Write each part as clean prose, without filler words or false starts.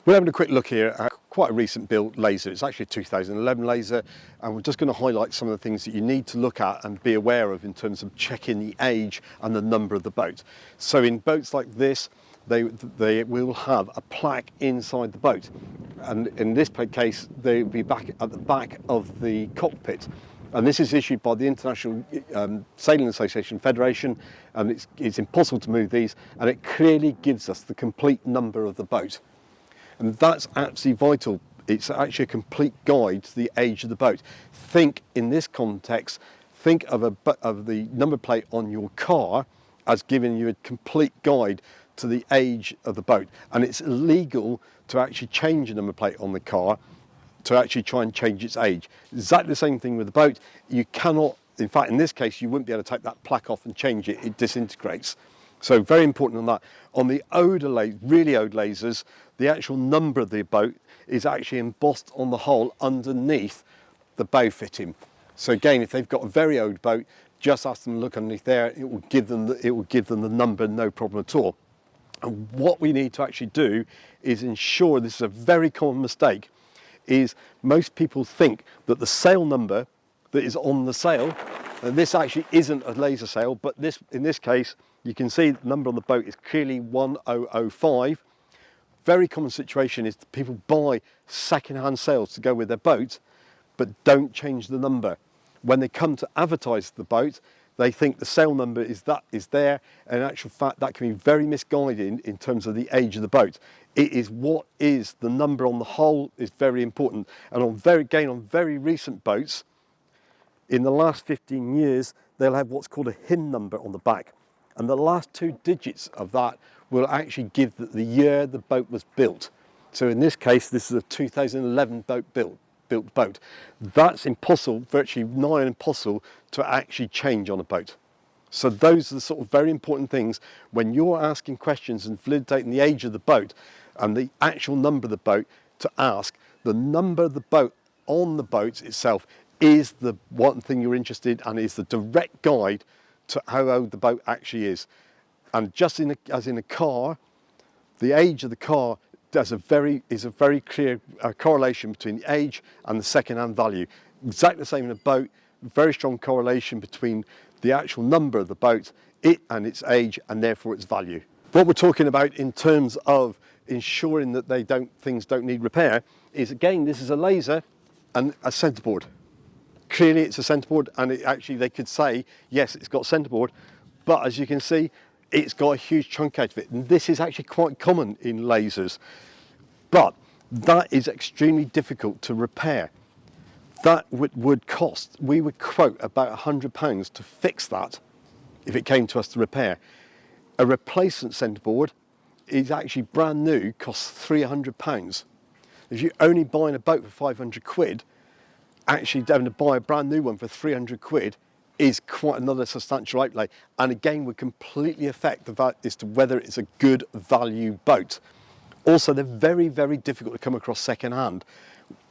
We're having a quick look here at quite a recent built laser. It's actually a 2011 laser, and we're just going to highlight some of the things that you need to look at and be aware of in terms of checking the age and the number of the boat. So in boats like this, they will have a plaque inside the boat, and in this case they'll be back at the back of the cockpit, and this is issued by the International Sailing Association Federation, and it's impossible to move these, and it clearly gives us the complete number of the boat. And that's absolutely vital. It's actually a complete guide to the age of the boat. Think in this context, think of the number plate on your car as giving you a complete guide to the age of the boat. And it's illegal to actually change a number plate on the car to actually try and change its age. Exactly the same thing with the boat. You cannot, in fact, in this case, you wouldn't be able to take that plaque off and change it. It disintegrates. So very important on that. On the really old lasers, the actual number of the boat is actually embossed on the hull underneath the bow fitting. So again, if they've got a very old boat, just ask them to look underneath there. It will give them the number, no problem at all. And what we need to actually do is ensure, this is a very common mistake, is most people think that the sail number that is on the sail, and this actually isn't a laser sail, but in this case, you can see the number on the boat is clearly 1005. Very common situation is that people buy second-hand sails to go with their boat, but don't change the number. When they come to advertise the boat, they think the sail number is there, and in actual fact that can be very misguiding in terms of the age of the boat. It is what is the number on the hull is very important, and on very recent boats, in the last 15 years, they'll have what's called a HIN number on the back, and the last two digits of that will actually give the year the boat was built. So in this case, this is a 2011 built boat. That's impossible, virtually nigh impossible to actually change on a boat. So those are the sort of very important things when you're asking questions and validating the age of the boat and the actual number of the boat, to ask the number of the boat on the boat itself is the one thing you're interested in, and is the direct guide to how old the boat actually is. And just as in a car, the age of the car is a very clear correlation between the age and the second-hand value. Exactly the same in a boat, very strong correlation between the actual number of the boat, it and its age, and therefore its value. What we're talking about in terms of ensuring that things don't need repair is, again, this is a laser and a centerboard. Clearly it's a centerboard, and they could say, yes, it's got centerboard, but as you can see, it's got a huge chunk out of it. And this is actually quite common in lasers, but that is extremely difficult to repair. That would cost, we would quote about £100 to fix that if it came to us to repair. A replacement centerboard is actually brand new, costs £300. If you're only buying a boat for 500 quid, actually having to buy a brand new one for 300 quid is quite another substantial outlay, and again would completely affect the value as to whether it's a good value boat. Also, they're very, very difficult to come across second hand.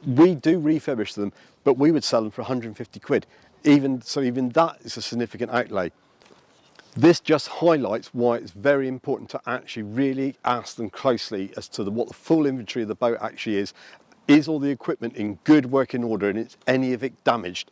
We do refurbish them, but we would sell them for 150 quid. Even that is a significant outlay. This just highlights why it's very important to actually really ask them closely as to what the full inventory of the boat actually is. Is all the equipment in good working order, and is any of it damaged?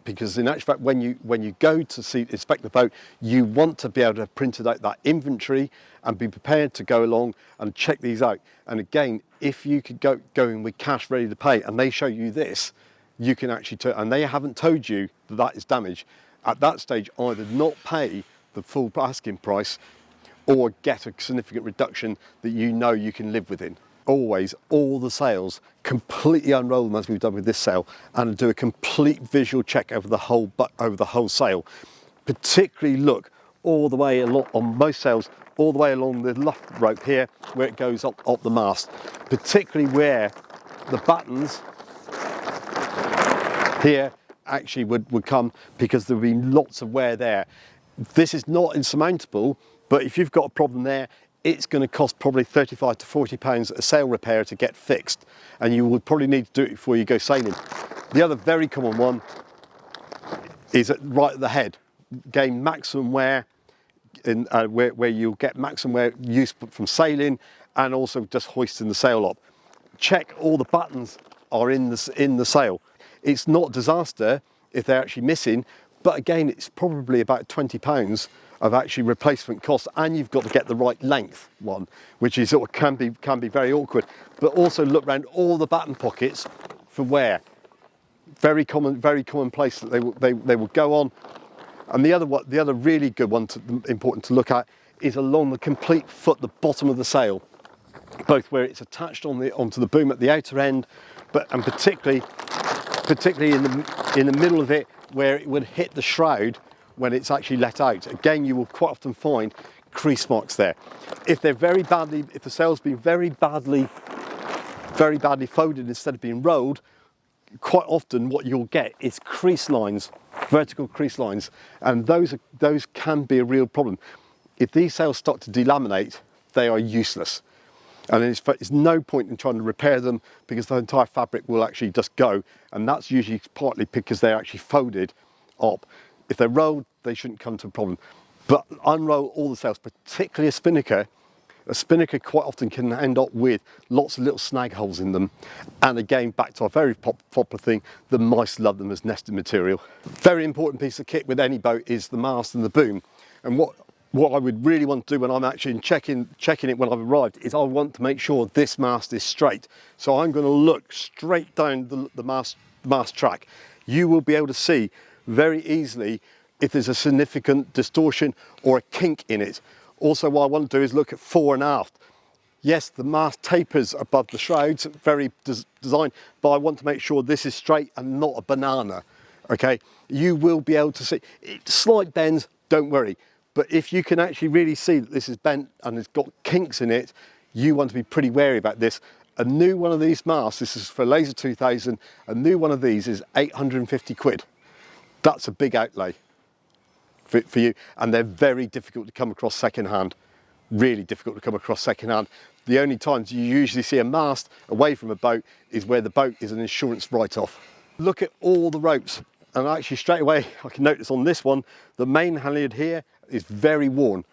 Because in actual fact, when you go to inspect the boat, you want to be able to have printed out that inventory and be prepared to go along and check these out. And again, if you could go in with cash ready to pay, and they show you this, you can actually and they haven't told you that is damaged, at that stage either not pay the full asking price or get a significant reduction that you can live within. Always, all the sails, completely unroll them as we've done with this sail, and do a complete visual check over the whole sail. Particularly look all the way along on most sails, all the way along the luff rope here where it goes up the mast, particularly where the buttons here actually would come, because there would be lots of wear there. This is not insurmountable, but if you've got a problem there, it's going to cost probably £35 to £40 a sail repair to get fixed, and you would probably need to do it before you go sailing. The other very common one is right at the head. Gain maximum wear, where you'll get maximum wear use from sailing, and also just hoisting the sail up. Check all the buttons are in the sail. It's not a disaster if they're actually missing, but again, it's probably about £20 of actually replacement costs, and you've got to get the right length one, which is sort of can be very awkward. But also look around all the button pockets for wear. Very common place that they will go on. And the other really good one, important to look at, is along the complete foot, the bottom of the sail, both where it's attached onto the boom at the outer end, and particularly in the middle of it, where it would hit the shroud when it's actually let out. Again, you will quite often find crease marks there. If the sail's been very badly folded instead of being rolled, quite often what you'll get is crease lines, vertical crease lines, and those can be a real problem. If these sails start to delaminate, they are useless. And there's no point in trying to repair them, because the entire fabric will actually just go, and that's usually partly because they're actually folded up. If they're rolled, they shouldn't come to a problem. But unroll all the sails, particularly a spinnaker. A spinnaker quite often can end up with lots of little snag holes in them. And again, back to our very popular thing, the mice love them as nesting material. Very important piece of kit with any boat is the mast and the boom. And what I would really want to do when I'm actually checking it when I've arrived is I want to make sure this mast is straight. So I'm going to look straight down the mast track. You will be able to see very easily if there's a significant distortion or a kink in it. Also, what I want to do is look at fore and aft. Yes, the mast tapers above the shrouds, very designed, but I want to make sure this is straight and not a banana. Okay, you will be able to see slight bends, don't worry. But if you can actually really see that this is bent and it's got kinks in it, you want to be pretty wary about this. A new one of these masts, this is for Laser 2000, a new one of these is 850 quid. That's a big outlay for you, and they're very difficult to come across second-hand. Really difficult to come across second-hand. The only times you usually see a mast away from a boat is where the boat is an insurance write-off. Look at all the ropes, and actually straight away I can notice on this one, the main halyard here is very worn.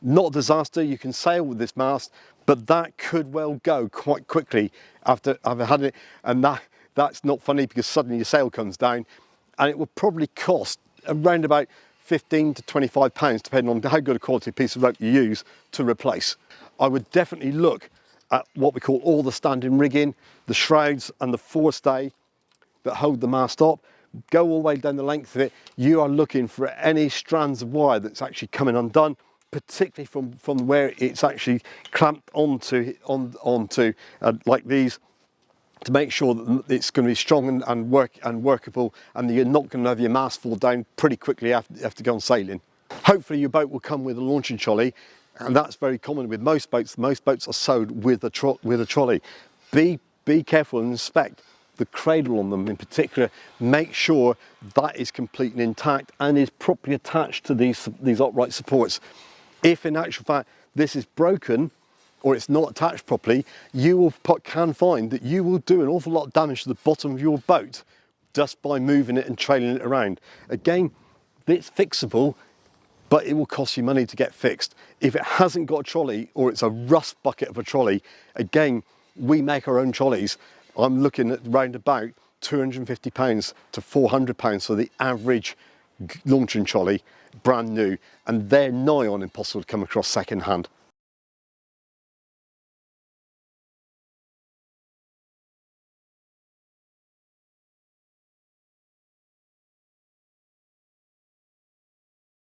Not a disaster, you can sail with this mast, but that could well go quite quickly after I've had it, and that's not funny, because suddenly your sail comes down, and it will probably cost around about £15 to £25, depending on how good a quality piece of rope you use, to replace. I would definitely look at what we call all the standing rigging, the shrouds and the forestay that hold the mast up. Go all the way down the length of it. You are looking for any strands of wire that's actually coming undone, particularly from where it's actually clamped onto like these, to make sure that it's going to be strong and workable, and you're not going to have your mast fall down pretty quickly after you have to go on sailing. Hopefully your boat will come with a launching trolley, and that's very common with most boats. Most boats are sewed with a trolley. Be careful and inspect the cradle on them in particular. Make sure that is completely intact and is properly attached to these upright supports. If in actual fact this is broken, or it's not attached properly, you can find that you will do an awful lot of damage to the bottom of your boat just by moving it and trailing it around. Again, it's fixable, but it will cost you money to get fixed. If it hasn't got a trolley, or it's a rust bucket of a trolley, again, we make our own trolleys. I'm looking at round about £250 to £400 for the average launching trolley, brand new, and they're nigh on impossible to come across second hand.